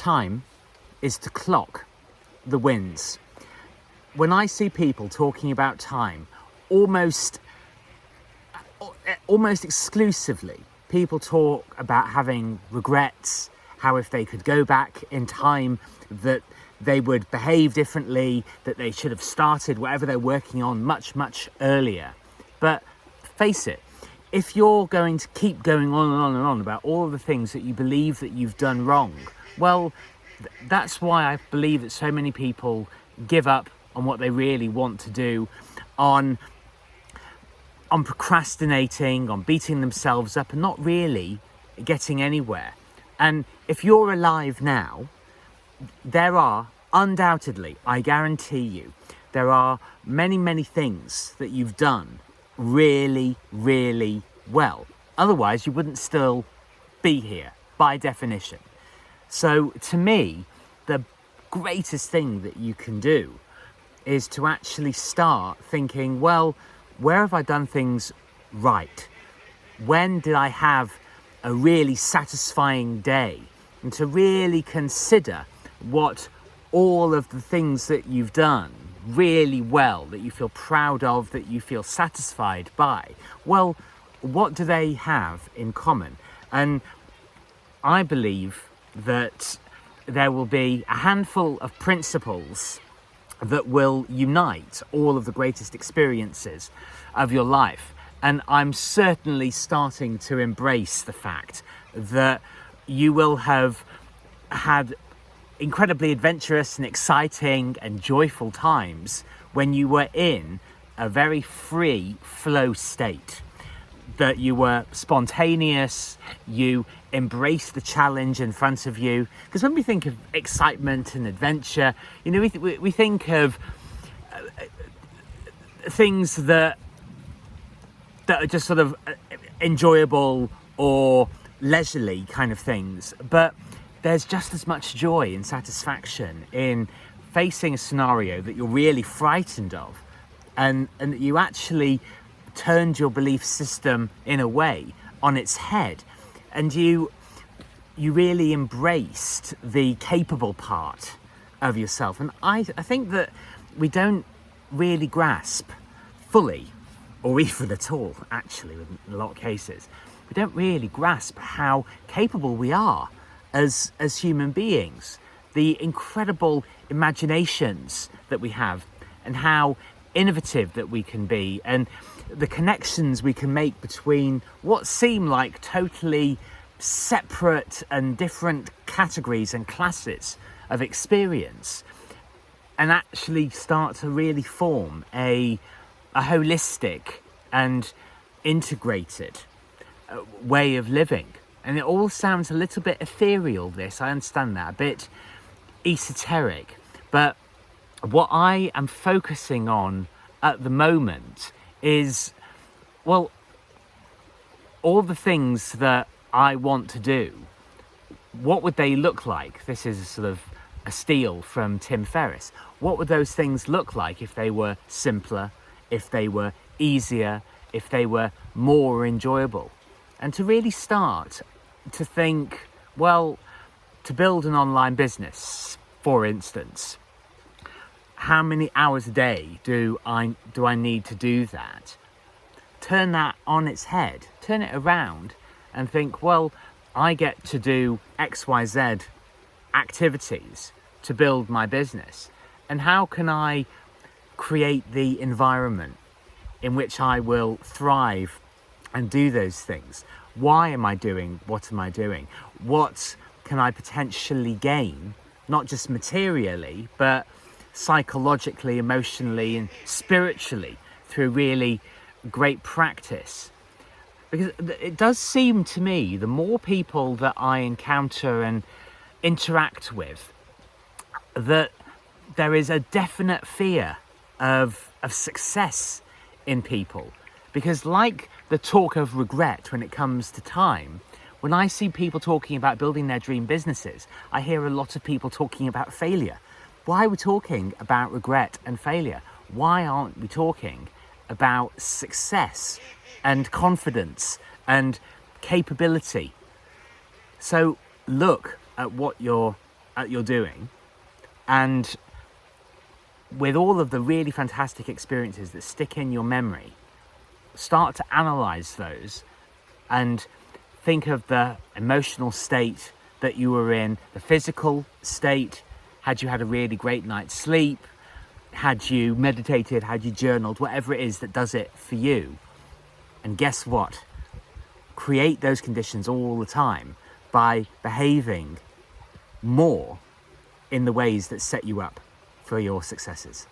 time is to clock the wins. When I see people talking about time, almost exclusively, people talk about having regrets, how if they could go back in time that they would behave differently, that they should have started whatever they're working on much, much earlier. But face it, if you're going to keep going on and on and on about all of the things that you believe that you've done wrong, well, that's why I believe that so many people give up on what they really want to do, on procrastinating, on beating themselves up and not really getting anywhere. And if you're alive now, there are undoubtedly, I guarantee you, there are many, many things that you've done really, really well. Otherwise, you wouldn't still be here by definition. So to me, the greatest thing that you can do is to actually start thinking, well, where have I done things right? When did I have a really satisfying day? And to really consider what all of the things that you've done really well, that you feel proud of, that you feel satisfied by, well, what do they have in common? And I believe that there will be a handful of principles that will unite all of the greatest experiences of your life. And I'm certainly starting to embrace the fact that you will have had incredibly adventurous and exciting and joyful times when you were in a very free flow state, that you were spontaneous, you embraced the challenge in front of you. Because when we think of excitement and adventure, you know, we think of things that are just sort of enjoyable or leisurely kind of things, but there's just as much joy and satisfaction in facing a scenario that you're really frightened of, and that you actually turned your belief system in a way on its head, and you really embraced the capable part of yourself. And I think that we don't really grasp fully, or even at all, actually, in a lot of cases, we don't really grasp how capable we are as human beings, the incredible imaginations that we have, and how innovative that we can be, and the connections we can make between what seem like totally separate and different categories and classes of experience, and actually start to really form a holistic and integrated way of living. And it all sounds a little bit ethereal, this, I understand that, a bit esoteric, but what I am focusing on at the moment is, well, all the things that I want to do, what would they look like? This is sort of a steal from Tim Ferriss. What would those things look like if they were simpler, if they were easier, if they were more enjoyable? And to really start to think, well, to build an online business, for instance, how many hours a day do I need to do that? Turn that on its head, turn it around and think, well, I get to do XYZ activities to build my business. And how can I create the environment in which I will thrive and do those things? Why am I doing what am I doing? What can I potentially gain, not just materially, but psychologically, emotionally, and spiritually through really great practice? Because it does seem to me, the more people that I encounter and interact with, that there is a definite fear of success in people. Because like the talk of regret when it comes to time, when I see people talking about building their dream businesses, I hear a lot of people talking about failure. Why are we talking about regret and failure? Why aren't we talking about success and confidence and capability? So look at what you're you're doing, and with all of the really fantastic experiences that stick in your memory, start to analyze those and think of the emotional state that you were in, the physical state. Had you had a really great night's sleep? Had you meditated? Had you journaled? Whatever it is that does it for you. And guess what? Create those conditions all the time by behaving more in the ways that set you up for your successes.